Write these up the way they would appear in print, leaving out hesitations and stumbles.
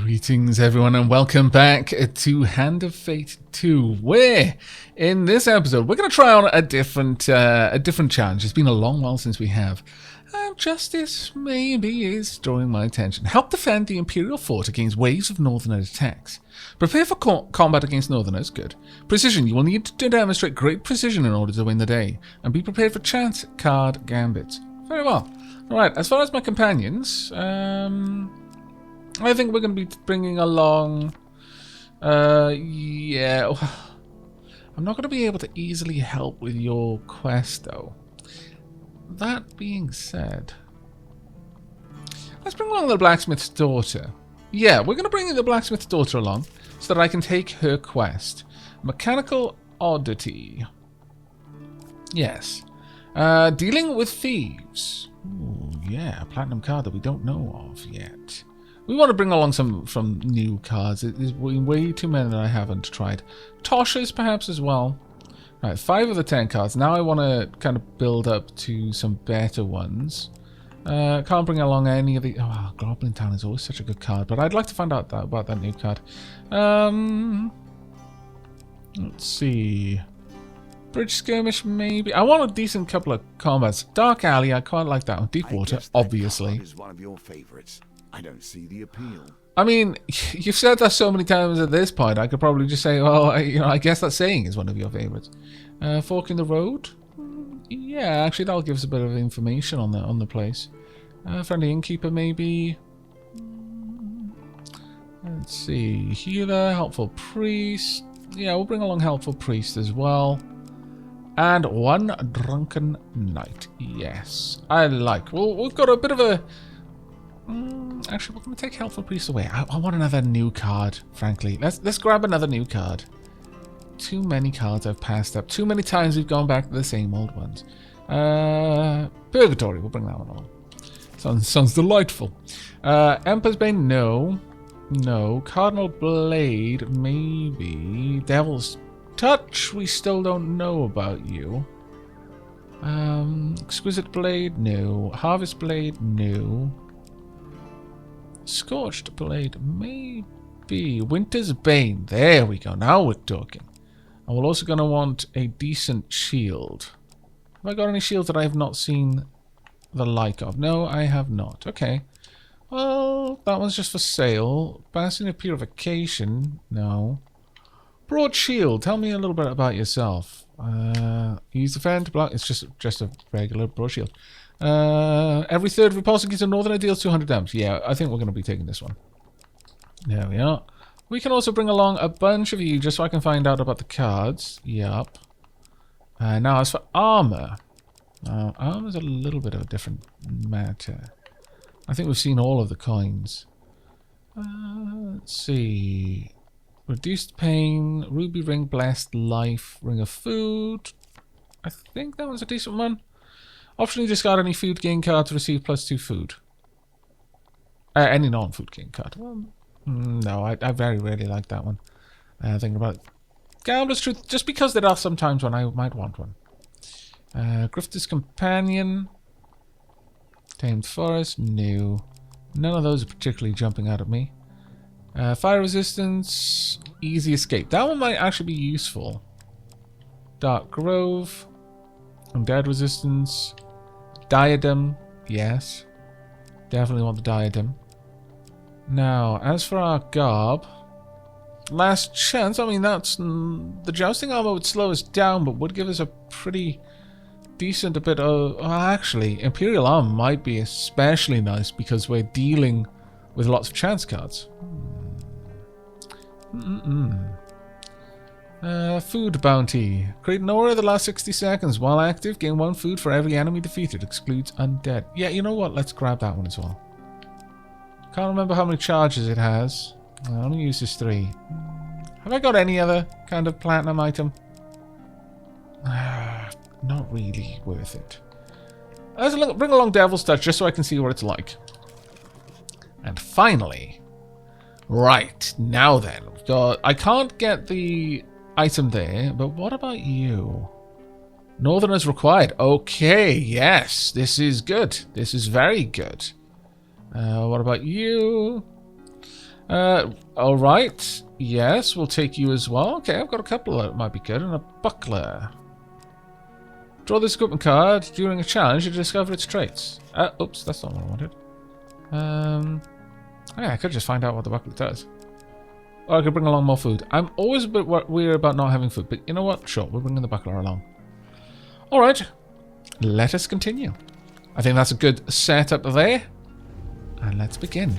Greetings everyone and welcome back to Hand of Fate 2, where in this episode we're going to try on a different challenge. It's been a long while since we have. Justice maybe is drawing my attention. Help defend the Imperial fort against waves of Northerner attacks. Prepare for combat against Northerners, good. Precision, you will need to demonstrate great precision in order to win the day. And be prepared for chance card gambits. Very well. Alright, as far as my companions, I think we're going to be bringing along, yeah, I'm not going to be able to easily help with your quest though. That being said, let's bring along the blacksmith's daughter. Yeah, we're going to bring the blacksmith's daughter along so that I can take her quest. Mechanical oddity. Yes. Dealing with thieves. Ooh, yeah, a platinum card that we don't know of yet. We want to bring along some new cards. There's way too many that I haven't tried. Toshas perhaps as well. Right, 5 of the 10 cards. Now I want to kind of build up to some better ones. Can't bring along any of the... Oh, Goblin Town is always such a good card, but I'd like to find out about that new card. Let's see. Bridge Skirmish, maybe. I want a decent couple of combats. Dark Alley, I quite like that one. Deep Water, obviously. Is one of your favorites. I don't see the appeal. I mean, you've said that so many times at this point. I could probably just say, well, I guess that saying is one of your favorites. Fork in the Road? Yeah, actually, that'll give us a bit of information on the place. Friendly Innkeeper, maybe. Let's see. Healer, Helpful Priest. Yeah, we'll bring along Helpful Priest as well. And one Drunken Knight. Yes, I like. Well, we've got a bit of a... actually, we're going to take Helpful Priest away. I want another new card, frankly. Let's grab another new card. Too many cards I've passed up. Too many times we've gone back to the same old ones. Purgatory, we'll bring that one along. Sounds delightful. Emperor's Bane, no. No. Cardinal Blade, maybe. Devil's Touch, we still don't know about you. Exquisite Blade, no. Harvest Blade, no. Scorched Blade, maybe. Winter's Bane, there we go. Now we're talking. And we're also going to want a decent shield. Have I got any shields that I have not seen the like of? No, I have not. Okay. Well, that one's just for sale. Bastion of Purification, no. Broad Shield, tell me a little bit about yourself. Use defend, block. It's just a regular broad shield. Every third repulsor gives a northerner deals 200 damage. Yeah, I think we're going to be taking this one. There we are. We can also bring along a bunch of you just so I can find out about the cards. Yup. Now as for armor. Armor's a little bit of a different matter. I think we've seen all of the coins. Let's see. Reduced Pain, Ruby Ring, Blessed Life, Ring of Food. I think that one's a decent one. Optionally discard any food gain card to receive +2 food. Any non-food gain card. Well, no, I very rarely like that one. Thinking about it. Gambler's Truth, just because there are some times when I might want one. Grifter's Companion. Tamed Forest, no. None of those are particularly jumping out at me. Fire Resistance, Easy Escape. That one might actually be useful. Dark Grove. Undead Resistance. Diadem. Yes. Definitely want the Diadem. Now, as for our Garb. Last Chance. I mean, that's... the Jousting Armor would slow us down, but would give us a pretty decent bit of... Well, actually, Imperial Armor might be especially nice because we're dealing with lots of chance cards. Food Bounty. Create an aura the last 60 seconds. While active, gain 1 food for every enemy defeated. Excludes undead. Yeah, you know what? Let's grab that one as well. Can't remember how many charges it has. I only use this 3. Have I got any other kind of platinum item? Not really worth it. Let's bring along Devil's Touch just so I can see what it's like. And finally... Right, now then. I can't get the item there, but what about you? Northerners required. Okay, yes, this is good. This is very good. What about you? Alright. Yes, we'll take you as well. Okay, I've got a couple that might be good. And a buckler. Draw this equipment card. During a challenge, you discover its traits. Oops, that's not what I wanted. Yeah, I could just find out what the buckler does. Or I could bring along more food. I'm always a bit weird about not having food, but you know what? Sure, we're bringing the buckler along. Alright, let us continue. I think that's a good setup there. And let's begin.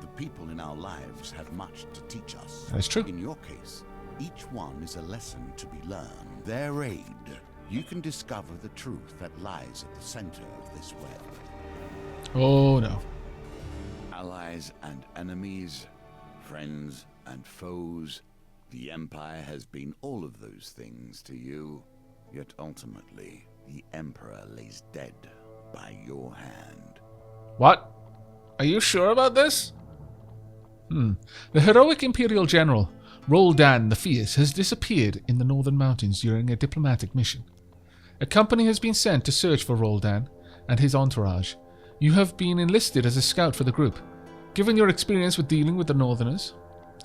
The people in our lives have much to teach us. That is true. In your case, each one is a lesson to be learned. Their aid, you can discover the truth that lies at the center of this web. Oh no. Allies and enemies, friends and foes. The Empire has been all of those things to you. Yet ultimately, the Emperor lays dead by your hand. What? Are you sure about this? The heroic Imperial general, Roldan the Fierce, has disappeared in the Northern Mountains during a diplomatic mission. A company has been sent to search for Roldan and his entourage. You have been enlisted as a scout for the group. Given your experience with dealing with the Northerners,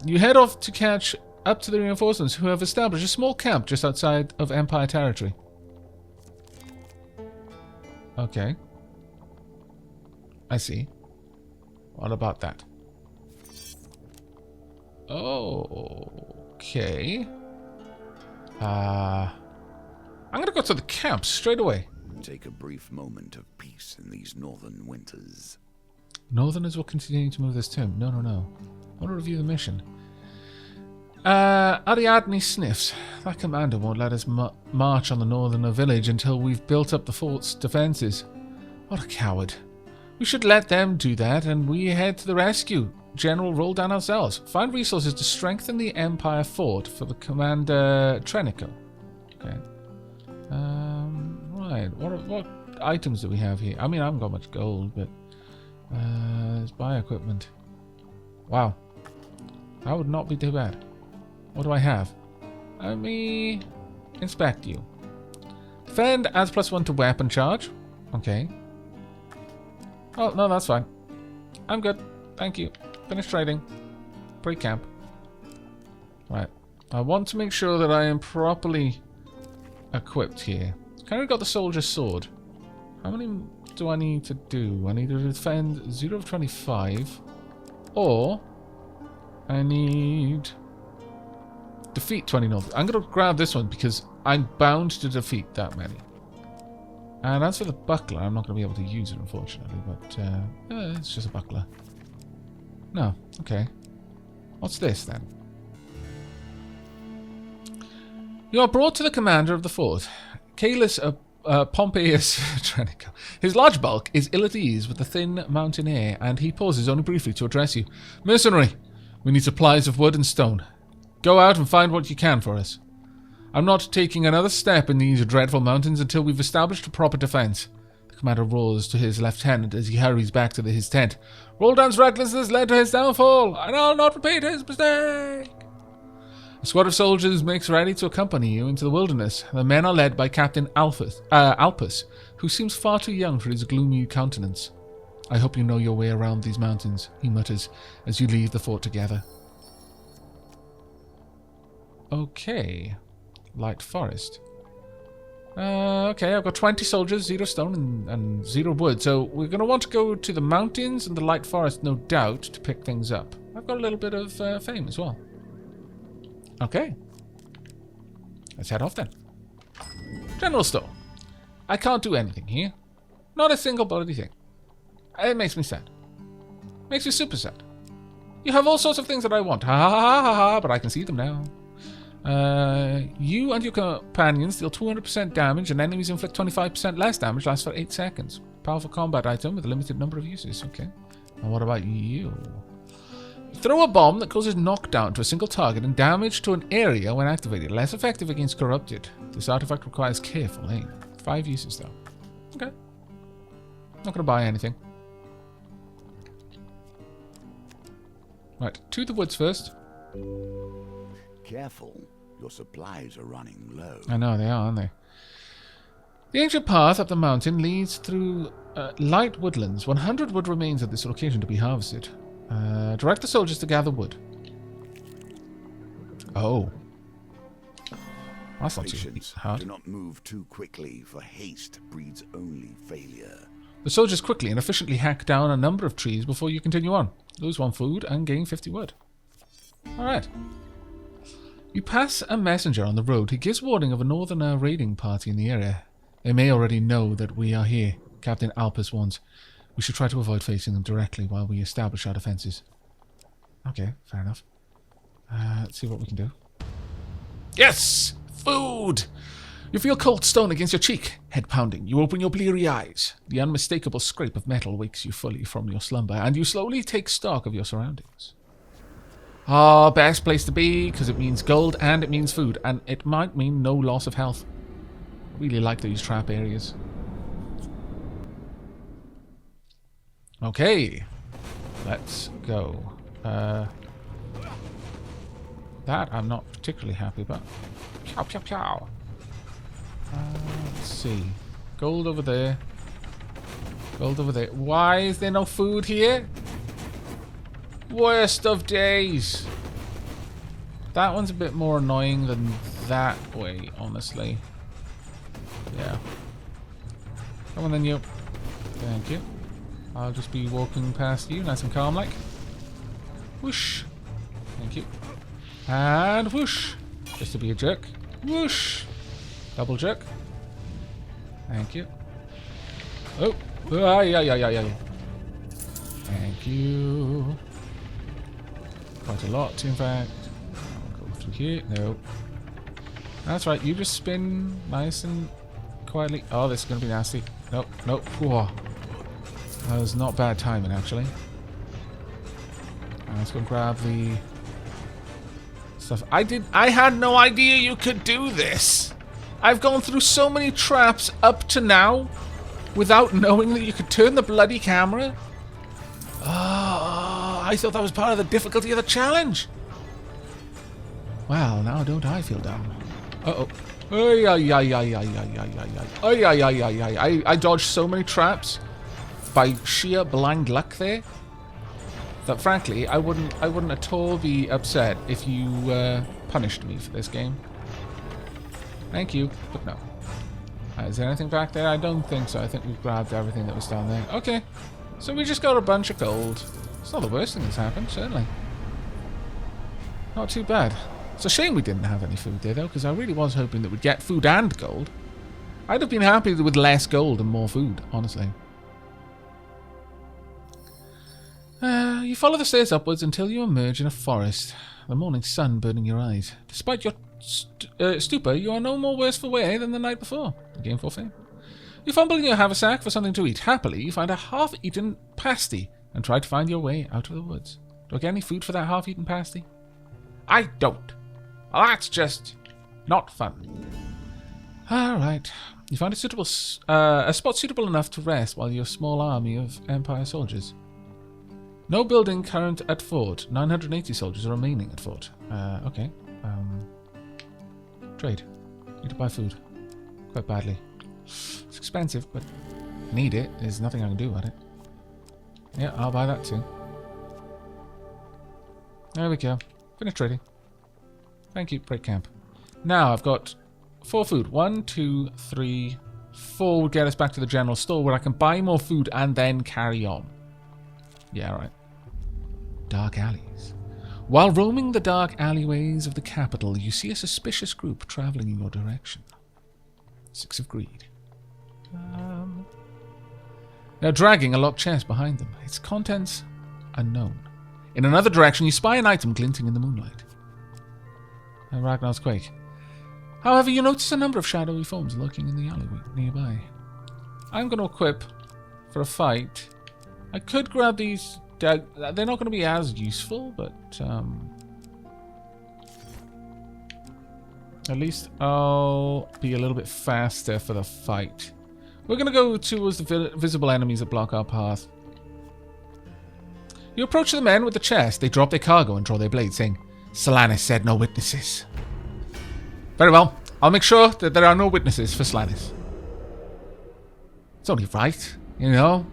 you head off to catch up to the reinforcements who have established a small camp just outside of Empire territory. Okay. I see. What about that? Okay. I'm gonna go to the camp straight away. Take a brief moment of peace in these northern winters. Northerners will continue to move this tomb. No. I want to review the mission. Ariadne sniffs. That commander won't let us march on the northern village until we've built up the fort's defenses. What a coward. We should let them do that and we head to the rescue. General Roldan ourselves. Find resources to strengthen the Empire fort for the Commander Trenico. Okay. Right. What items do we have here? I mean, I haven't got much gold, but let's buy equipment. Wow. That would not be too bad. What do I have? Let me inspect you. Defend adds +1 to weapon charge. Okay. Oh, no, that's fine. I'm good. Thank you. Finish trading. Pre-camp. Right. I want to make sure that I am properly equipped here. Kind of got the soldier's sword. How many do I need to do? I need to defend 0 of 25. Or I need defeat 20 north. I'm going to grab this one because I'm bound to defeat that many. And as for the buckler, I'm not going to be able to use it, unfortunately. But it's just a buckler. No. Okay. What's this, then? You are brought to the commander of the fort, Calus Pompeius Trenico. His large bulk is ill at ease with the thin mountain air, and he pauses only briefly to address you. Mercenary, we need supplies of wood and stone. Go out and find what you can for us. I'm not taking another step in these dreadful mountains until we've established a proper defense. The commander roars to his lieutenant as he hurries back to his tent. Roldan's recklessness led to his downfall, and I'll not repeat his mistake. A squad of soldiers makes ready to accompany you into the wilderness. The men are led by Captain Alpus, who seems far too young for his gloomy countenance. I hope you know your way around these mountains, he mutters, as you leave the fort together. Okay. Light forest. Okay, I've got 20 soldiers, 0 stone and 0 wood. So we're going to want to go to the mountains and the light forest, no doubt, to pick things up. I've got a little bit of fame as well. Okay. Let's head off then. General store. I can't do anything here. Not a single bloody thing. It makes me sad. Makes me super sad. You have all sorts of things that I want. Ha ha ha ha ha, but I can see them now. You and your companions deal 200% damage and enemies inflict 25% less damage, lasts for 8 seconds. Powerful combat item with a limited number of uses. Okay. And what about you? Throw a bomb that causes knockdown to a single target and damage to an area when activated. Less effective against corrupted. This artifact requires careful aim. 5 uses though. Okay. Not gonna buy anything. Right, to the woods first. Careful. Your supplies are running low. I know, they are, aren't they? The ancient path up the mountain leads through light woodlands. 100 wood remains at this location to be harvested. Direct the soldiers to gather wood. Oh. That's not too hard. Do not move too quickly, for haste breeds only failure. The soldiers quickly and efficiently hack down a number of trees before you continue on. Lose 1 food and gain 50 wood. Alright. You pass a messenger on the road. He gives warning of a northern raiding party in the area. They may already know that we are here. Captain Alpus warns. We should try to avoid facing them directly while we establish our defenses. Okay, fair enough. Let's see what we can do. Yes! Food! You feel cold stone against your cheek, head pounding. You open your bleary eyes. The unmistakable scrape of metal wakes you fully from your slumber, and you slowly take stock of your surroundings. Ah, best place to be, because it means gold and it means food, and it might mean no loss of health. Really like these trap areas. Okay, let's go. That I'm not particularly happy about. Pow, pow, pow. Let's see. Gold over there. Gold over there. Why is there no food here? Worst of days. That one's a bit more annoying than that way, honestly. Yeah. Come on then, you. Thank you. I'll just be walking past you, nice and calm like. Whoosh. Thank you. And whoosh. Just to be a jerk. Whoosh. Double jerk. Thank you. Oh. Ay. Thank you. Quite a lot, in fact. I'll go through here. No. That's right. You just spin nice and quietly. Oh, this is going to be nasty. Nope. Nope. Whoa. That was not bad timing, actually. Let's go grab the stuff. I had no idea you could do this. I've gone through so many traps up to now without knowing that you could turn the bloody camera. Oh, I thought that was part of the difficulty of the challenge. Well, now don't I feel down. Uh-oh. I dodged so many traps by sheer blind luck there that frankly I wouldn't at all be upset if you punished me for this game. Thank you, but no. Is there anything back there? I don't think so. I think we've grabbed everything that was down there. Okay, so we just got a bunch of gold. It's not the worst thing that's happened, certainly. Not too bad. It's a shame we didn't have any food there though, because I really was hoping that we'd get food and gold. I'd have been happy with less gold and more food, honestly. You follow the stairs upwards until you emerge in a forest, the morning sun burning your eyes. Despite your stupor, you are no more worse for wear than the night before. The game forfeit. You fumble in your haversack for something to eat. Happily, you find a half-eaten pasty and try to find your way out of the woods. Do I get any food for that half-eaten pasty? I don't. Well, that's just not fun. Alright. You find a spot suitable enough to rest while your small army of Empire soldiers. No building current at fort. 980 soldiers are remaining at fort. Okay. Trade. Need to buy food. Quite badly. It's expensive, but need it. There's nothing I can do about it. Yeah, I'll buy that too. There we go. Finish trading. Thank you. Break camp. Now I've got 4 food. 1, 2, 3, 4 will get us back to the general store where I can buy more food and then carry on. Yeah, right. Dark alleys. While roaming the dark alleyways of the capital, you see a suspicious group traveling in your direction. 6 of greed. They're dragging a locked chest behind them. Its contents unknown. In another direction, you spy an item glinting in the moonlight. And Ragnar's quake. However, you notice a number of shadowy forms lurking in the alleyway nearby. I'm going to equip for a fight. I could grab these. They're not going to be as useful, but at least I'll be a little bit faster for the fight. We're going to go towards the visible enemies that block our path. You approach the men with the chest. They drop their cargo and draw their blades, saying, Solanis said no witnesses. Very well. I'll make sure that there are no witnesses for Solanis. It's only right, you know.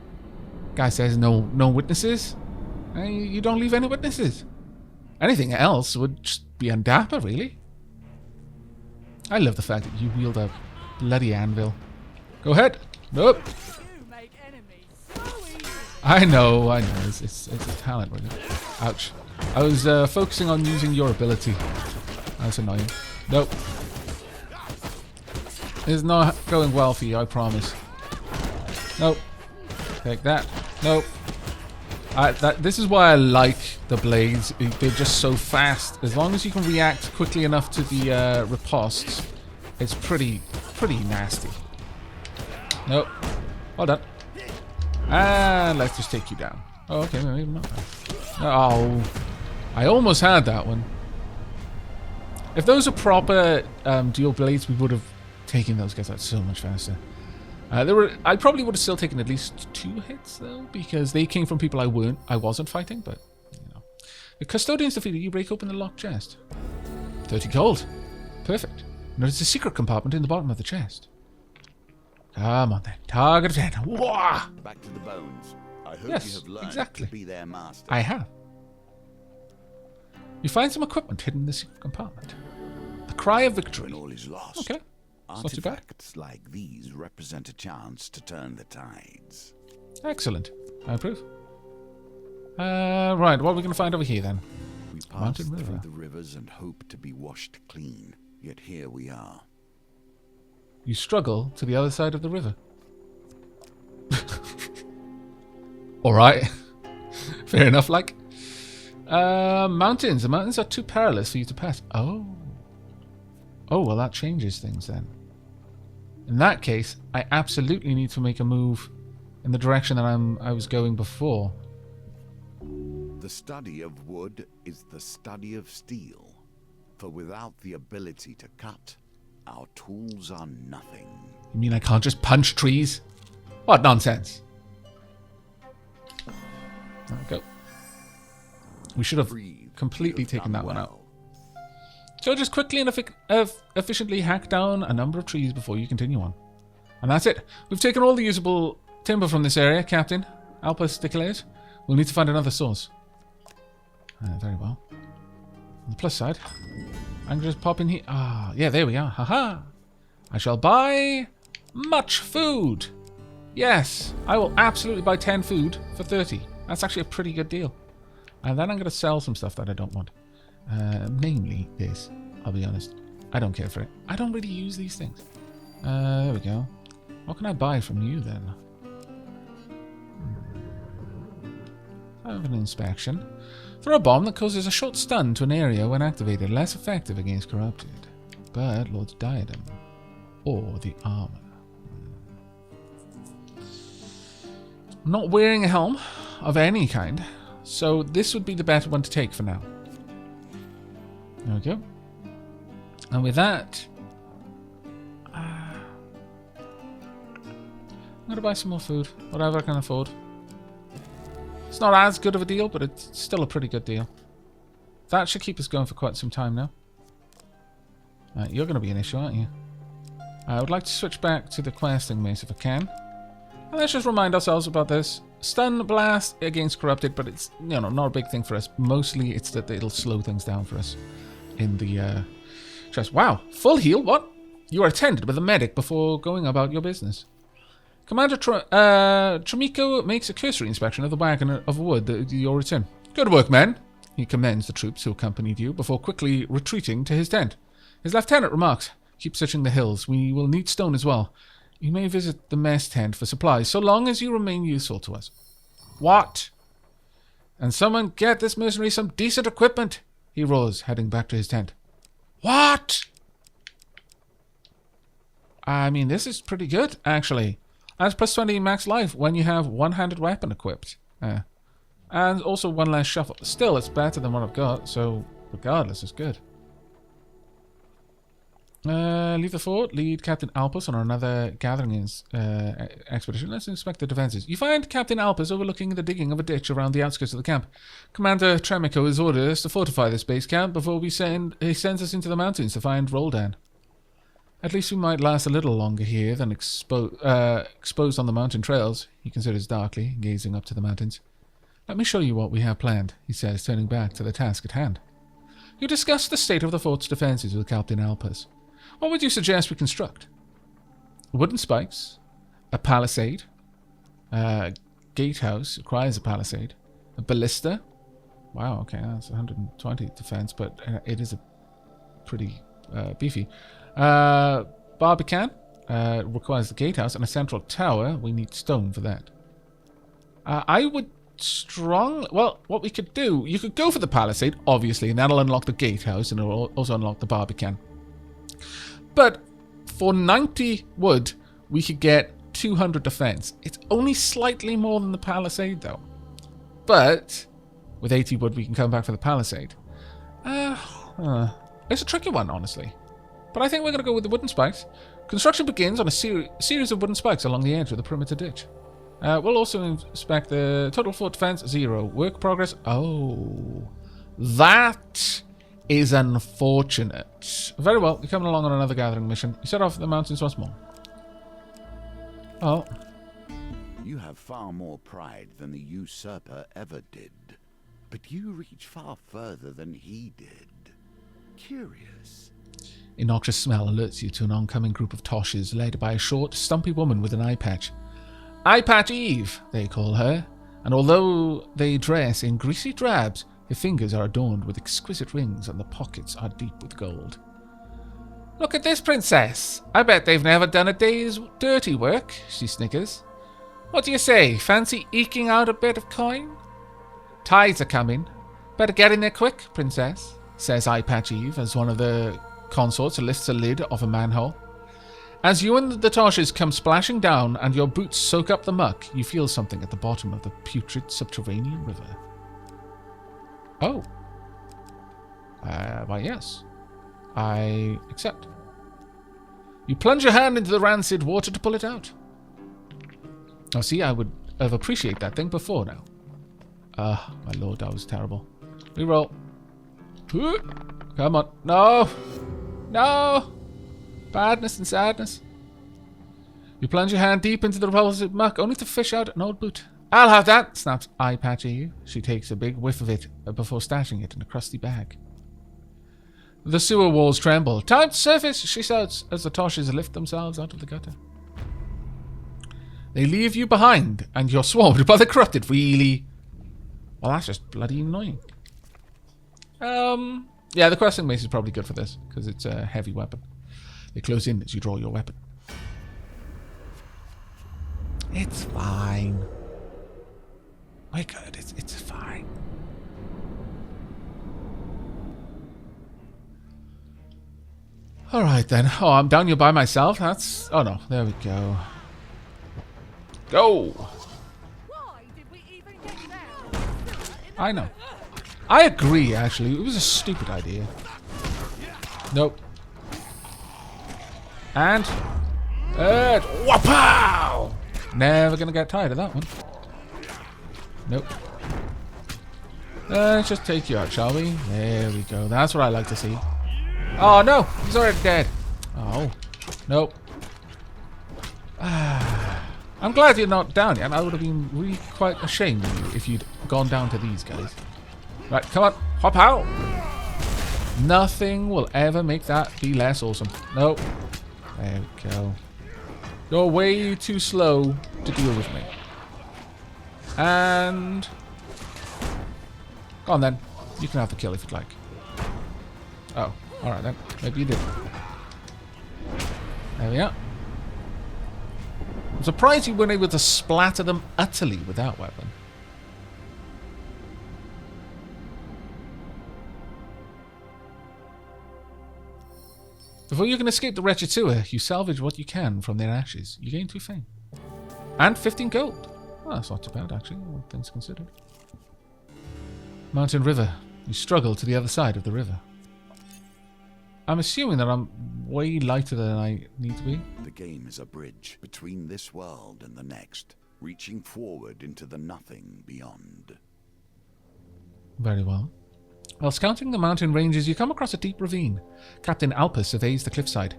Guy says no witnesses. You don't leave any witnesses. Anything else would just be undapper, really. I love the fact that you wield a bloody anvil. Go ahead. Nope. I know. It's a talent, really. Ouch. I was focusing on using your ability. That's annoying. Nope. It's not going well for you, I promise. Nope. Take that. Nope. This is why I like the blades. They're just so fast. As long as you can react quickly enough to the riposts, it's pretty nasty. Nope. Hold on. And let's just take you down. Oh, okay, maybe not. Oh, I almost had that one. If those are proper dual blades, we would have taken those guys out so much faster. I probably would have still taken at least 2 hits though, because they came from people I wasn't fighting. But you know, the custodians defeated. You break open the locked chest. 30 gold. Perfect. Notice a secret compartment in the bottom of the chest. Come on then. Target of 10. Wah! Back to the bones. I hope Yes, you have learned exactly. to be their master. I have. You find some equipment hidden in the secret compartment. The Cry of Victory. When all is lost. Okay. It's not too bad. Artifacts like these represent a chance to turn the tides. Excellent. I approve. Right, what are we going to find over here then? We pass Mountain through river. the rivers and hope to be washed clean. Yet here we are. You struggle to the other side of the river. Alright. Fair enough, like. Mountains. The mountains are too perilous for you to pass. Oh. Oh, well that changes things then. In that case, I absolutely need to make a move in the direction that I was going before. The study of wood is the study of steel. For without the ability to cut, our tools are nothing. You mean I can't just punch trees? What nonsense. There we go. We should have Breathe. completely You have taken done that one out. well. So just quickly and efficiently hack down a number of trees before you continue on. And that's it. We've taken all the usable timber from this area, Captain. Alpus declares. We'll need to find another source. Very well. On the plus side, I can just pop in here. Ah, yeah, there we are. Haha. I shall buy much food. Yes, I will absolutely buy 10 food for 30. That's actually a pretty good deal. And then I'm going to sell some stuff that I don't want. Namely this. I'll be honest. I don't care for it. I don't really use these things. There we go. What can I buy from you then? I have an inspection. Throw a bomb that causes a short stun to an area when activated. Less effective against corrupted. But Lord's Diadem. Or the armor. I'm not wearing a helm of any kind. So this would be the better one to take for now. There we go. And with that, I'm going to buy some more food. Whatever I can afford. It's not as good of a deal, but it's still a pretty good deal. That should keep us going for quite some time now. You're going to be an issue, aren't you? I would like to switch back to the questing mace if I can. And let's just remind ourselves about this. Stun blast against corrupted, but it's, you know, not a big thing for us. Mostly it's that it'll slow things down for us in the chest. Wow, full heal? What? You are attended with a medic before going about your business. Commander Tramico makes a cursory inspection of the wagon of wood at your return. Good work, men. He commends the troops who accompanied you before quickly retreating to his tent. His lieutenant remarks, keep searching the hills. We will need stone as well. You may visit the mess tent for supplies, so long as you remain useful to us. What? And someone get this mercenary some decent equipment, he roars, heading back to his tent. What? I mean, this is pretty good, actually. That's plus 20 max life when you have one-handed weapon equipped. And also one less shuffle. Still, it's better than what I've got, so regardless, it's good. Leave the fort. Lead Captain Alpus on another gathering expedition. Let's inspect the defenses. You find Captain Alpus overlooking the digging of a ditch around the outskirts of the camp. Commander Tremico has ordered us to fortify this base camp before he sends us into the mountains to find Roldan. At least we might last a little longer here than exposed on the mountain trails, he considers darkly, gazing up to the mountains. Let me show you what we have planned, he says, turning back to the task at hand. You discussed the state of the fort's defences with Captain Alpers. What would you suggest we construct? Wooden spikes, a palisade, a gatehouse requires a palisade, a ballista. Wow, okay, that's 120 defense, but it is a pretty beefy. Barbican requires the gatehouse, and a central tower. We need stone for that. I would well, what we could do, you could go for the palisade, obviously, and that'll unlock the gatehouse, and it'll also unlock the Barbican. But for 90 wood, we could get 200 defense. It's only slightly more than the palisade, though. But with 80 wood, we can come back for the palisade. It's a tricky one, honestly. But I think we're going to go with the wooden spikes. Construction begins on a series of wooden spikes along the edge of the perimeter ditch. We'll also inspect the total fort defense, 0. Work progress, oh. That is unfortunate. Very well, you're coming along on another gathering mission. You set off the mountains once more. Oh. You have far more pride than the usurper ever did. But you reach far further than he did. Curious. A noxious smell alerts you to an oncoming group of toshes led by a short, stumpy woman with an eye patch. Eye Patch Eve, they call her, and although they dress in greasy drabs, her fingers are adorned with exquisite rings and the pockets are deep with gold. Look at this, princess. I bet they've never done a day's dirty work, she snickers. What do you say, fancy eking out a bit of coin? Tides are coming. Better get in there quick, princess, says Eye Patch Eve as one of the consorts lifts a lid off a manhole. As you and the toshes come splashing down and your boots soak up the muck, you feel something at the bottom of the putrid subterranean river. Oh. Why yes. I accept. You plunge your hand into the rancid water to pull it out. Oh, see, I would have appreciated that thing before now. My lord, that was terrible. Reroll. Come on. No! No! Badness and sadness. You plunge your hand deep into the repulsive muck, only to fish out an old boot. I'll have that, snaps Eye Patch at you. She takes a big whiff of it before stashing it in a crusty bag. The sewer walls tremble. Time to surface, she shouts as the toshes lift themselves out of the gutter. They leave you behind, and you're swarmed by the corrupted. Really? Well, that's just bloody annoying. Yeah, the questing mace is probably good for this, because it's a heavy weapon. They close in as you draw your weapon. It's fine. We're good. It's fine. Alright then. Oh, I'm down here by myself. That's... Oh no, there we go. Go! Why did we even get there? I know. I agree, actually. It was a stupid idea. Nope. And... Wapow! Never gonna get tired of that one. Nope. Let's just take you out, shall we? There we go. That's what I like to see. Oh, no! He's already dead. Oh. Nope. I'm glad you're not down yet. I would have been really quite ashamed of you if you'd gone down to these guys. Right, come on. Hop out! Nothing will ever make that be less awesome. Nope. There we go. You're way too slow to deal with me. And... Go on then. You can have the kill if you'd like. Oh, alright then. Maybe you did. There we are. I'm surprised you weren't able to splatter them utterly with that weapon. Before you can escape the wretched sewer, you salvage what you can from their ashes. You gain 2 fame. And 15 gold. Well, that's not too bad, actually, all things considered. Mountain River. You struggle to the other side of the river. I'm assuming that I'm way lighter than I need to be. The game is a bridge between this world and the next, reaching forward into the nothing beyond. Very well. While scouting the mountain ranges, you come across a deep ravine. Captain Alpers surveys the cliffside.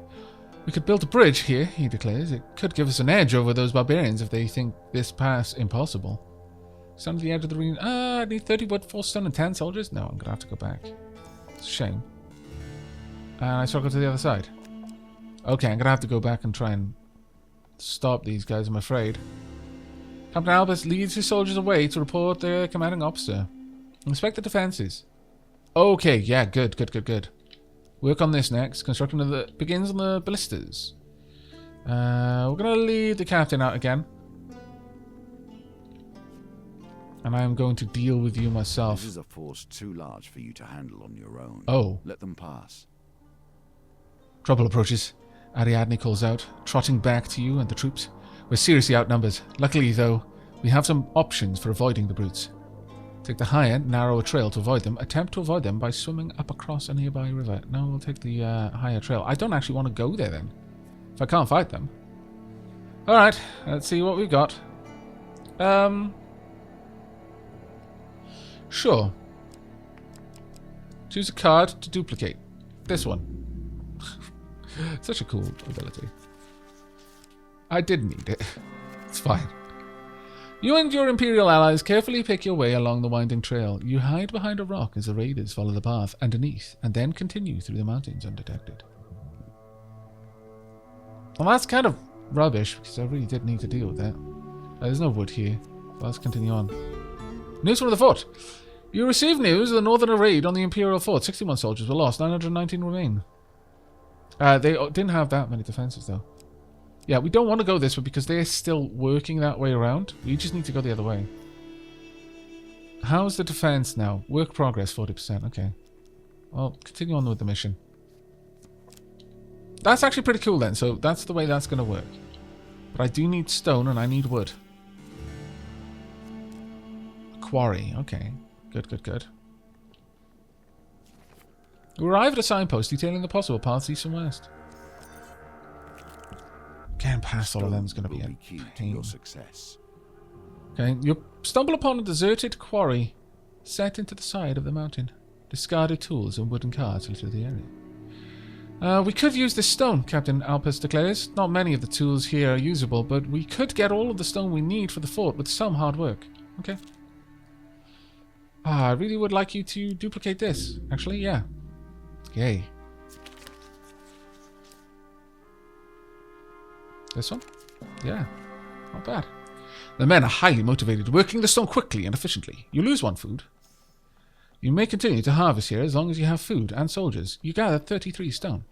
We could build a bridge here, he declares. It could give us an edge over those barbarians if they think this pass impossible. Stand at the edge of the arena. I need 30 wood, 4 stone, and 10 soldiers? No, I'm going to have to go back. It's a shame. And I struggle to the other side. Okay, I'm going to have to go back and try and stop these guys, I'm afraid. Captain Albus leads his soldiers away to report their commanding officer. Inspect the defenses. Okay, yeah, good. Work on this next. Construction of the begins on the ballistas. We're going to lead the captain out again. And I am going to deal with you myself. This is a force too large for you to handle on your own. Oh. Let them pass. Trouble approaches. Ariadne calls out, trotting back to you and the troops. We're seriously outnumbered. Luckily, though, we have some options for avoiding the brutes. Take the higher, narrower trail to avoid them. Attempt to avoid them by swimming up across a nearby river. No, we'll take the higher trail. I don't actually want to go there, then. If I can't fight them. Alright, let's see what we've got. Sure. Choose a card to duplicate. This one. Such a cool ability. I did need it. It's fine. You and your Imperial allies carefully pick your way along the winding trail. You hide behind a rock as the raiders follow the path underneath, and then continue through the mountains undetected. Well, that's kind of rubbish, because I really did need to deal with that. There's no wood here, so let's continue on. News from the fort. You received news of the northern raid on the Imperial fort. 61 soldiers were lost, 919 remain. They didn't have that many defenses, though. Yeah, we don't want to go this way because they're still working that way around. We just need to go the other way. How's the defense now? Work progress, 40%. Okay. Well, continue on with the mission. That's actually pretty cool then. So that's the way that's going to work. But I do need stone and I need wood. Quarry. Okay. Good. You arrive at a signpost detailing the possible paths east and west. Getting past all of them is going to be a key to pain. your success. Okay, you stumble upon a deserted quarry set into the side of the mountain. Discarded tools and wooden carts litter the area. We could use this stone, Captain Alpes declares. Not many of the tools here are usable, but we could get all of the stone we need for the fort with some hard work. Okay. I really would like you to duplicate this. Actually, yeah. Yay. This one? Yeah. Not bad. The men are highly motivated, working the stone quickly and efficiently. You lose 1 food. You may continue to harvest here as long as you have food and soldiers. You gather 33 stone.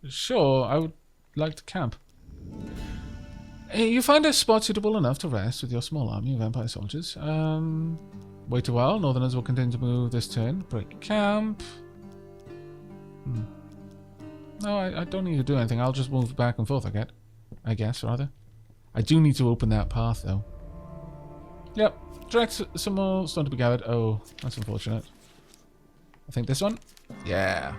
Sure, I would like to camp. You find a spot suitable enough to rest with your small army of vampire soldiers. Wait a while. Northerners will continue to move this turn. Break camp. No, I don't need to do anything. I'll just move back and forth, I guess, rather. I do need to open that path, though. Yep. Direct some more stone to be gathered. Oh, that's unfortunate. I think this one? Yeah.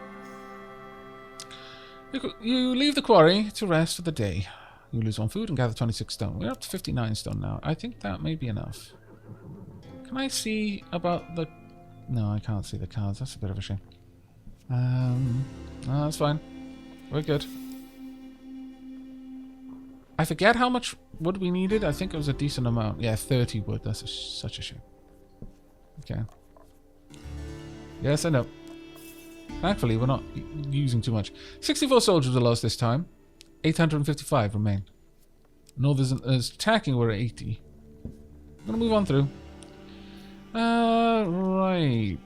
You leave the quarry to rest for the day. You lose 1 food and gather 26 stone. We're up to 59 stone now. I think that may be enough. Can I see about the... No, I can't see the cards. That's a bit of a shame. No, that's fine. We're good. I forget how much wood we needed. I think it was a decent amount. Yeah, 30 wood. That's such a shame. Okay. Yes, I know. Thankfully, we're not using too much. 64 soldiers were lost this time. 855 remain. Northerners attacking were at 80. I'm going to move on through. Right.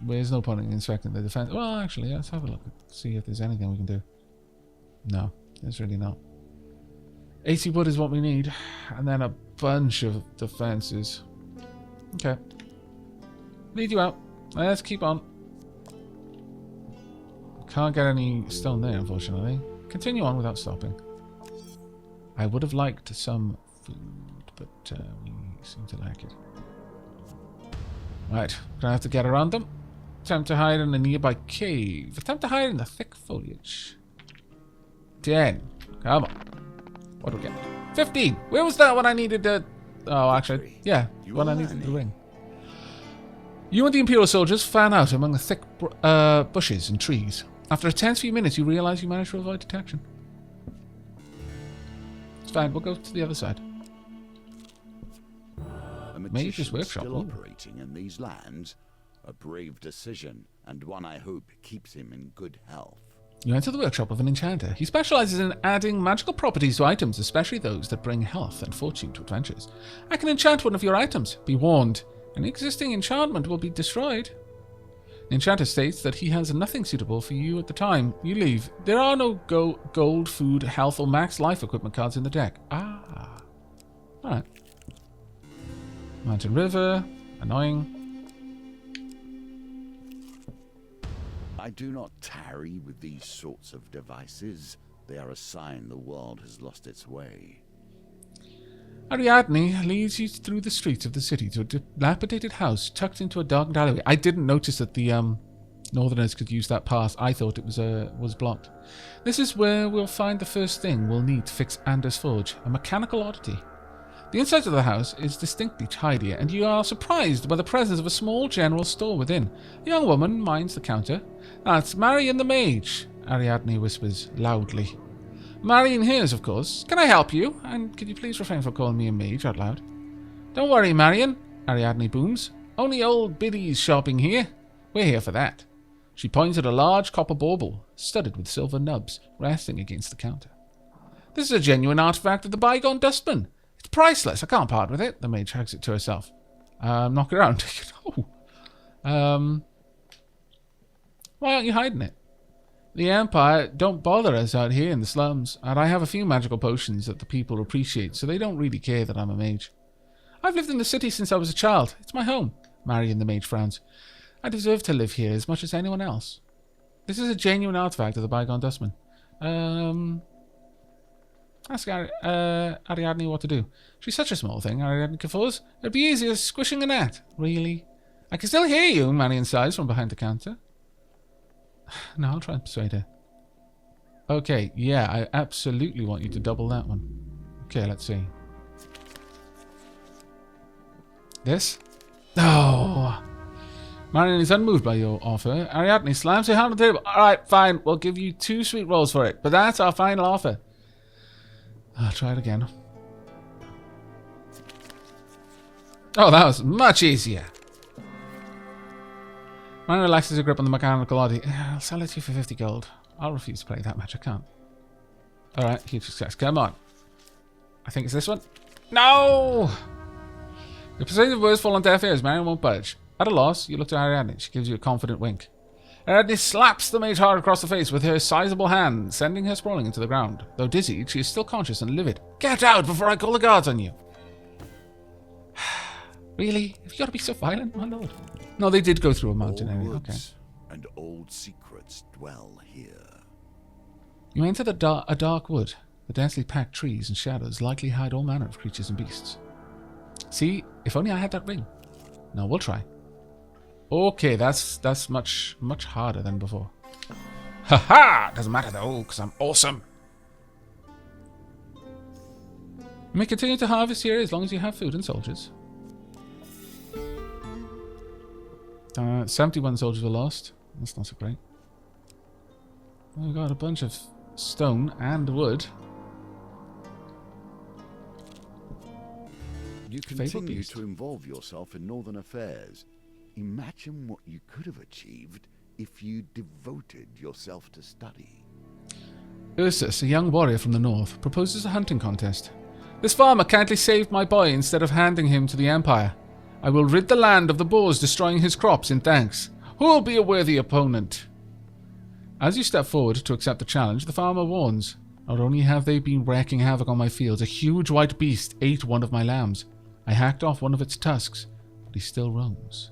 There's no point in inspecting the defense. Well, actually, let's have a look. See if there's anything we can do. No, there's really not. 80 wood is what we need. And then a bunch of defenses. Okay. Lead you out. Let's keep on. Can't get any stone there, unfortunately. Continue on without stopping. I would have liked some food, but we seem to lack it. Right, gonna have to get around them. Attempt to hide in a nearby cave. Attempt to hide in the thick foliage. 10. Come on. What do we get? 15. Where was that when I needed the... Oh, actually, yeah. When I needed the ring. You and the Imperial soldiers fan out among the thick bushes and trees. After a tense few minutes, you realize you managed to avoid detection. It's fine. We'll go to the other side. A Mage's magician workshop. still Ooh. operating in these lands. A brave decision, and one I hope keeps him in good health. You enter the workshop of an enchanter. He specializes in adding magical properties to items, especially those that bring health and fortune to adventures. I can enchant one of your items. Be warned, an existing enchantment will be destroyed. The enchanter states that he has nothing suitable for you at the time you leave. There are no gold, food, health, or max life equipment cards in the deck. Ah. Alright. Mountain River. Annoying. I do not tarry with these sorts of devices. They are a sign the world has lost its way. Ariadne leads you through the streets of the city to a dilapidated house tucked into a dark alleyway. I didn't notice that the Northerners could use that path. I thought it was blocked. This is where we'll find the first thing we'll need to fix Anders' forge, a mechanical oddity. The inside of the house is distinctly tidier, and you are surprised by the presence of a small general store within. A young woman minds the counter. That's Marion the Mage, Ariadne whispers loudly. Marion hears, of course. Can I help you? And could you please refrain from calling me a mage out loud? Don't worry, Marion, Ariadne booms. Only old biddies shopping here. We're here for that. She points at a large copper bauble, studded with silver nubs, resting against the counter. This is a genuine artifact of the bygone dustman. It's priceless. I can't part with it. The mage hugs it to herself. Knock it around. Why aren't you hiding it? The Empire don't bother us out here in the slums, and I have a few magical potions that the people appreciate, so they don't really care that I'm a mage. I've lived in the city since I was a child. It's my home. Marion the mage frowns. I deserve to live here as much as anyone else. This is a genuine artifact of the bygone dustman. Ask Ariadne what to do. She's such a small thing, Ariadne guffaws. It'd be easy as squishing a gnat. Really? I can still hear you, Marion sighs from behind the counter. No, I'll try and persuade her. Okay, yeah, I absolutely want you to double that one. Okay, let's see. This? Oh! Marion is unmoved by your offer. Ariadne slams her hand on the table. Alright, fine, we'll give you 2 sweet rolls for it, but that's our final offer. I'll try it again. Oh, that was much easier. Marion relaxes her grip on the mechanical oddity. I'll sell it to you for 50 gold. I'll refuse to play that match. I can't. Alright, huge success. Come on. I think it's this one. No! Your persuasive words fall on deaf ears. Marion won't budge. At a loss, you look to Ariadne. She gives you a confident wink. Ariadne slaps the mage hard across the face with her sizable hand, sending her sprawling into the ground. Though dizzy, she is still conscious and livid. Get out before I call the guards on you! Really? Have you got to be so violent, my lord? No, they did go through a mountain area. Okay. And old secrets dwell here. You enter a dark wood. The densely packed trees and shadows likely hide all manner of creatures and beasts. See, if only I had that ring. No, we'll try. Okay, that's much harder than before. Haha! Doesn't matter though, because I'm awesome. You may continue to harvest here as long as you have food and soldiers. 71 soldiers were lost. That's not so great. We've got a bunch of stone and wood. You continue to involve yourself in northern affairs. Imagine what you could have achieved if you devoted yourself to study. Ursus, a young warrior from the north, proposes a hunting contest. This farmer kindly saved my boy instead of handing him to the Empire. I will rid the land of the boars destroying his crops in thanks. Who will be a worthy opponent? As you step forward to accept the challenge, the farmer warns. Not only have they been wreaking havoc on my fields, a huge white beast ate one of my lambs. I hacked off one of its tusks, but he still roams.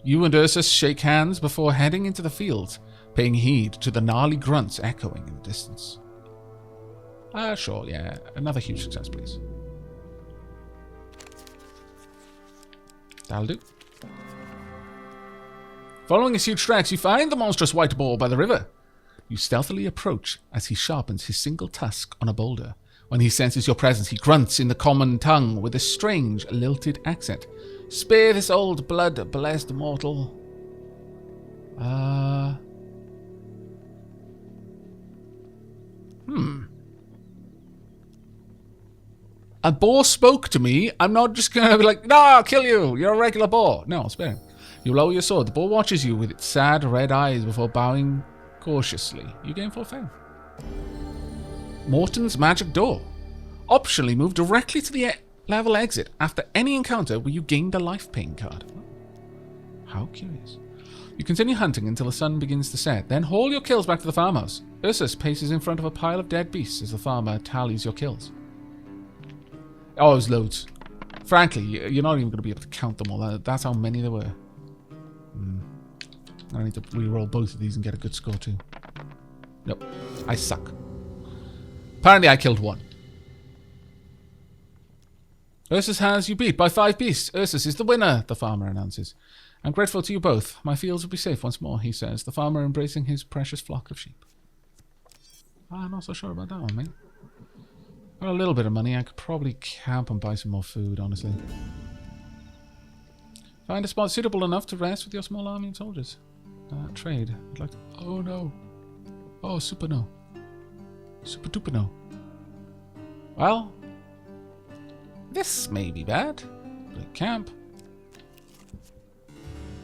You and Ursus shake hands before heading into the fields, paying heed to the gnarly grunts echoing in the distance. Sure, yeah. Another huge success, please. That'll do. Following his huge tracks, you find the monstrous white boar by the river. You stealthily approach as he sharpens his single tusk on a boulder. When he senses your presence, he grunts in the common tongue with a strange, lilted accent. Spare this old blood-blessed mortal. A boar spoke to me. I'm not just going to be like, no, I'll kill you. You're a regular boar. No, I'll spare him. You lower your sword. The boar watches you with its sad red eyes before bowing cautiously. You gain 4 fame. Morton's magic door. Optionally move directly to the level exit after any encounter where you gained a life pain card. How curious. You continue hunting until the sun begins to set. Then haul your kills back to the farmhouse. Ursus paces in front of a pile of dead beasts as the farmer tallies your kills. Oh, there's loads. Frankly, you're not even going to be able to count them all. That's how many there were. I need to re-roll both of these and get a good score too. Nope. I suck. Apparently I killed 1. Ursus has you beat by 5 beasts. Ursus is the winner, the farmer announces. I'm grateful to you both. My fields will be safe once more, he says, the farmer embracing his precious flock of sheep. I'm not so sure about that one, mate. Got a little bit of money. I could probably camp and buy some more food, honestly. Find a spot suitable enough to rest with your small army of soldiers. Trade. I'd like to... Oh, no. Oh, super no. Super duper no. Well, this may be bad. But camp.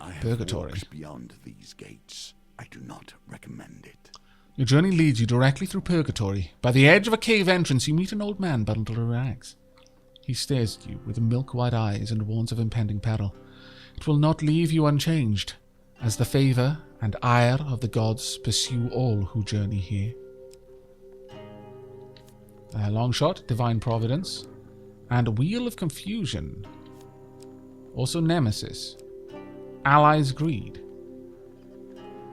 I have Purgatory. walked beyond these gates. I do not recommend it. Your journey leads you directly through Purgatory. By the edge of a cave entrance, you meet an old man bundled in rags. He stares at you with milk-white eyes and warns of impending peril. It will not leave you unchanged, as the favour and ire of the gods pursue all who journey here. Longshot, Divine Providence, and Wheel of Confusion. Also Nemesis. Allies' Greed.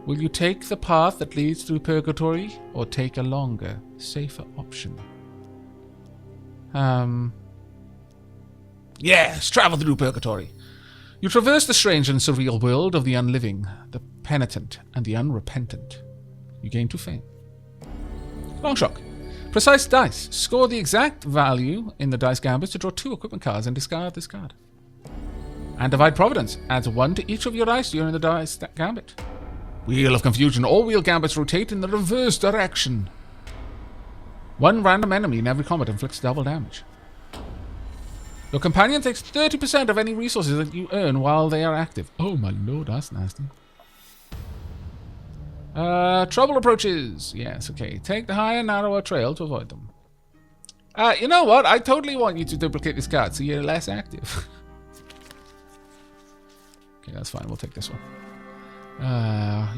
Will you take the path that leads through Purgatory, or take a longer, safer option? Yes, travel through Purgatory. You traverse the strange and surreal world of the unliving, the penitent, and the unrepentant. You gain 2 fame. Longshot. Precise dice. Score the exact value in the dice gambits to draw 2 equipment cards and discard this card. And Divine Providence. Adds 1 to each of your dice during the dice gambit. Wheel of Confusion. All wheel gambits rotate in the reverse direction. 1 random enemy in every combat inflicts double damage. Your companion takes 30% of any resources that you earn while they are active. Oh my lord, that's nasty. Trouble approaches. Yes, okay. Take the higher, narrower trail to avoid them. You know what? I totally want you to duplicate this card so you're less active. Okay, that's fine. We'll take this one.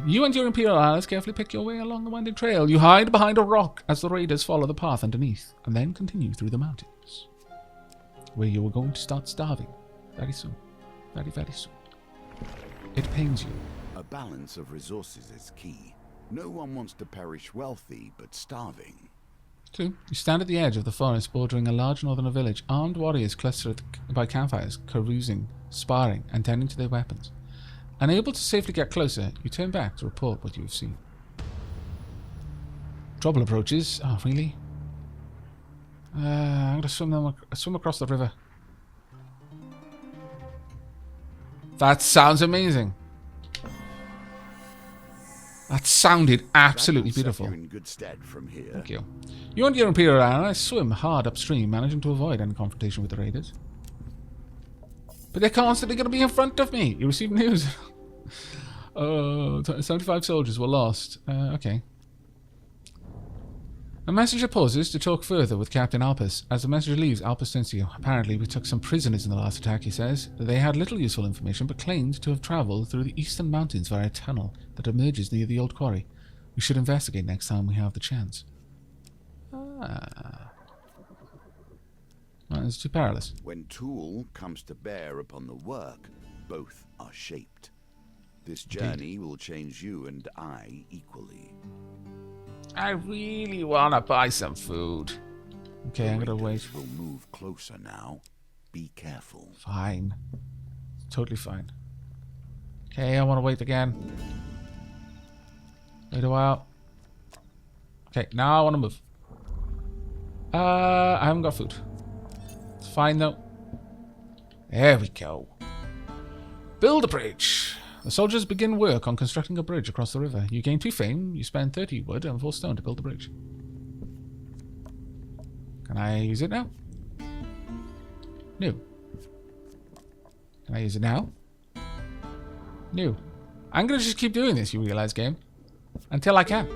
You and your Imperial allies carefully pick your way along the winding trail. You hide behind a rock as the raiders follow the path underneath, and then continue through the mountains, where you are going to start starving very soon. Very, very soon. It pains you. A balance of resources is key. No one wants to perish wealthy, but starving. 2. You stand at the edge of the forest bordering a large northern village. Armed warriors cluster by campfires, carousing, sparring, and tending to their weapons. Unable to safely get closer, you turn back to report what you have seen. Trouble approaches. Oh, really? I'm going to swim across the river. That sounds amazing. That sounded absolutely beautiful. You're in good stead from here. Thank you. You and your Imperial allies swim hard upstream, managing to avoid any confrontation with the raiders. But they're constantly going to be in front of me. You received news. 75 soldiers were lost. Okay. A messenger pauses to talk further with Captain Alpus. As the messenger leaves, Alpus turns to you. Apparently, we took some prisoners in the last attack, he says. They had little useful information, but claimed to have travelled through the eastern mountains via a tunnel that emerges near the old quarry. We should investigate next time we have the chance. Well, it's too perilous. When tool comes to bear upon the work, both are shaped. This journey will change you and I equally. I really want to buy some food. Okay, I'm going to wait. We'll move closer now. Be careful. Fine. Totally fine. Okay, I want to wait again. Wait a while. Okay, now I want to move. I haven't got food. It's fine though. There we go. Build a bridge. The soldiers begin work on constructing a bridge across the river. You gain 2 fame, you spend 30 wood and 4 stone to build the bridge. Can I use it now? No. Can I use it now? No. I'm going to just keep doing this, you realize, game. Until I can.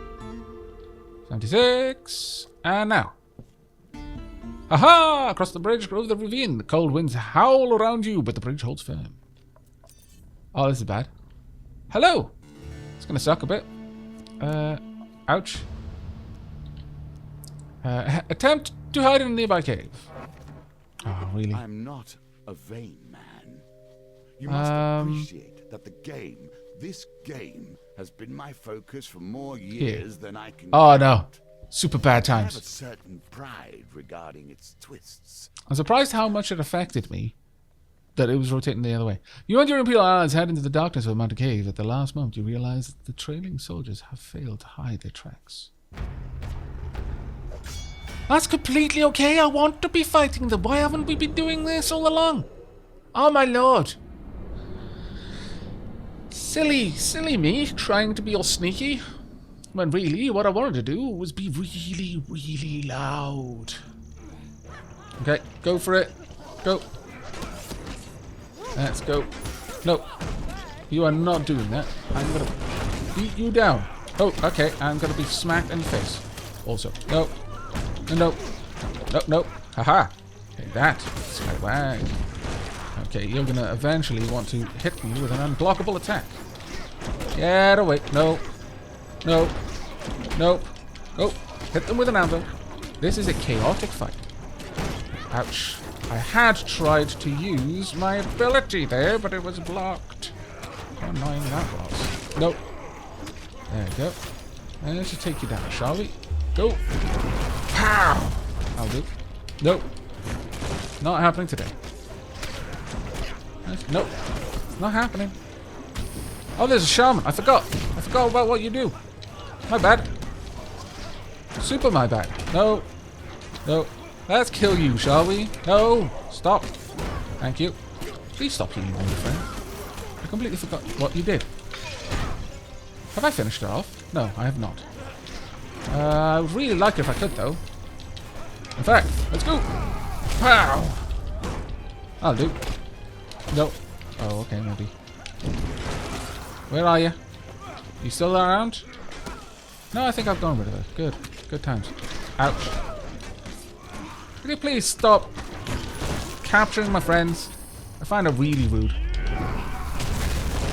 76. And now. Aha! Across the bridge, over the ravine. The cold winds howl around you, but the bridge holds firm. Oh, this is bad. Hello! It's going to suck a bit. Ouch. Attempt to hide in a nearby cave. Oh, really? I'm not a vain man. You must appreciate that this game, has been my focus for more years than I can Oh, count. no. Super bad I have a times. certain pride regarding its twists. I'm surprised how much it affected me that it was rotating the other way. You and your Imperial allies head into the darkness of a mountain cave. At the last moment, you realize that the trailing soldiers have failed to hide their tracks. That's completely okay. I want to be fighting them. Why haven't we been doing this all along? Oh, my lord. Silly me, trying to be all sneaky. When really, what I wanted to do was be really, really loud. Okay, go for it. Go. Let's go. No. You are not doing that. I'm going to beat you down. Oh, okay. I'm going to be smacked in the face. Also. No. No. No, no. Haha. Okay, that. Swag. Okay, you're going to eventually want to hit me with an unblockable attack. Get away. No. No. No. Oh. Hit them with an anvil. This is a chaotic fight. Ouch. I had tried to use my ability there, but it was blocked. How annoying that was. Nope. There we go. And let's just take you down, shall we? Go. Pow! I'll do. Nope. Not happening today. Nope. It's not happening. Oh, there's a shaman. I forgot. I forgot about what you do. My bad. Super my bad. No. No. Let's kill you, shall we? No. Stop. Thank you. Please stop healing me, friend. I completely forgot what you did. Have I finished it off? No, I have not. I would really like it if I could, though. In fact, let's go. Pow. I'll do. No. Oh, okay, maybe. Where are you? You still around? No, I think I've gone rid of it. Good. Good times. Ouch. Could you please stop capturing my friends? I find it really rude.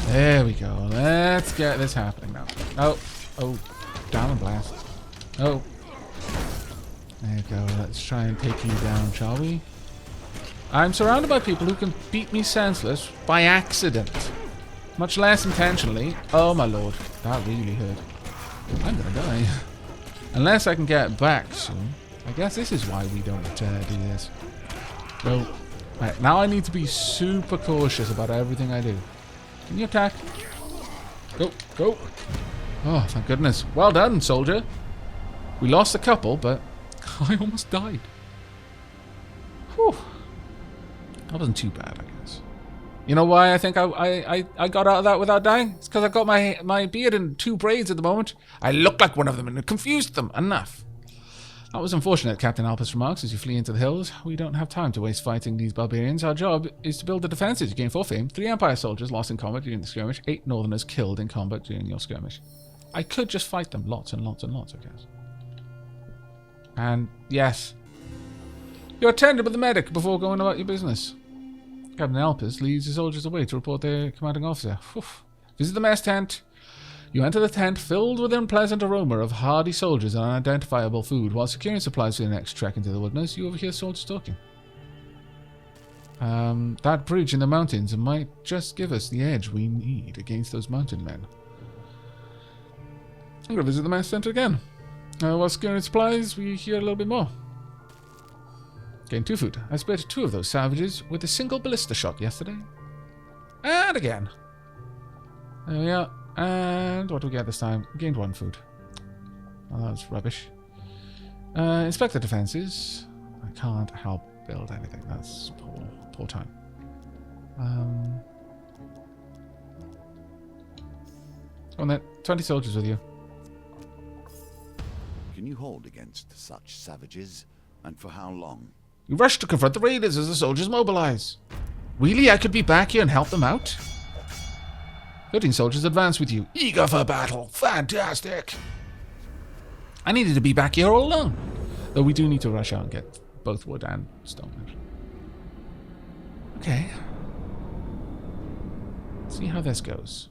There we go. Let's get this happening now. Oh. Oh. Down and blast. Oh. There you go. Let's try and take you down, shall we? I'm surrounded by people who can beat me senseless by accident. Much less intentionally. Oh my lord. That really hurt. I'm gonna die. Unless I can get back soon. I guess this is why we don't do this. No. Right, now I need to be super cautious about everything I do. Can you attack? Go. Go. Oh, thank goodness. Well done, soldier. We lost a couple, but I almost died. Whew. That wasn't too bad, I guess. You know why I think I got out of that without dying? It's because I've got my beard in 2 braids at the moment. I look like one of them and it confused them. Enough. That was unfortunate, Captain Alpus remarks as you flee into the hills. We don't have time to waste fighting these barbarians. Our job is to build the defenses. You gain 4 fame. 3 Empire soldiers lost in combat during the skirmish. 8 Northerners killed in combat during your skirmish. I could just fight them lots and lots and lots, I guess. And yes. You attended with the medic before going about your business. Captain Alpus leads the soldiers away to report their commanding officer. Oof. Visit the mess tent. You enter the tent filled with an unpleasant aroma of hardy soldiers and unidentifiable food. While securing supplies for your next trek into the wilderness, you overhear soldiers talking. That bridge in the mountains might just give us the edge we need against those mountain men. I'm going to visit the mess center again. While securing supplies, we hear a little bit more. Gain 2 food. I spared 2 of those savages with a single ballista shot yesterday. And again. There we are. And what do we get this time? Gained 1 food. Oh, that was rubbish. Inspect the defenses. I can't help build anything. That's poor time. On there. 20 soldiers with you. Can you hold against such savages? And for how long? You rush to confront the raiders as the soldiers mobilize. Really, I could be back here and help them out? 13 soldiers advance with you, eager for battle. Fantastic! I needed to be back here all alone. Though we do need to rush out and get both wood and stone. Okay. See how this goes.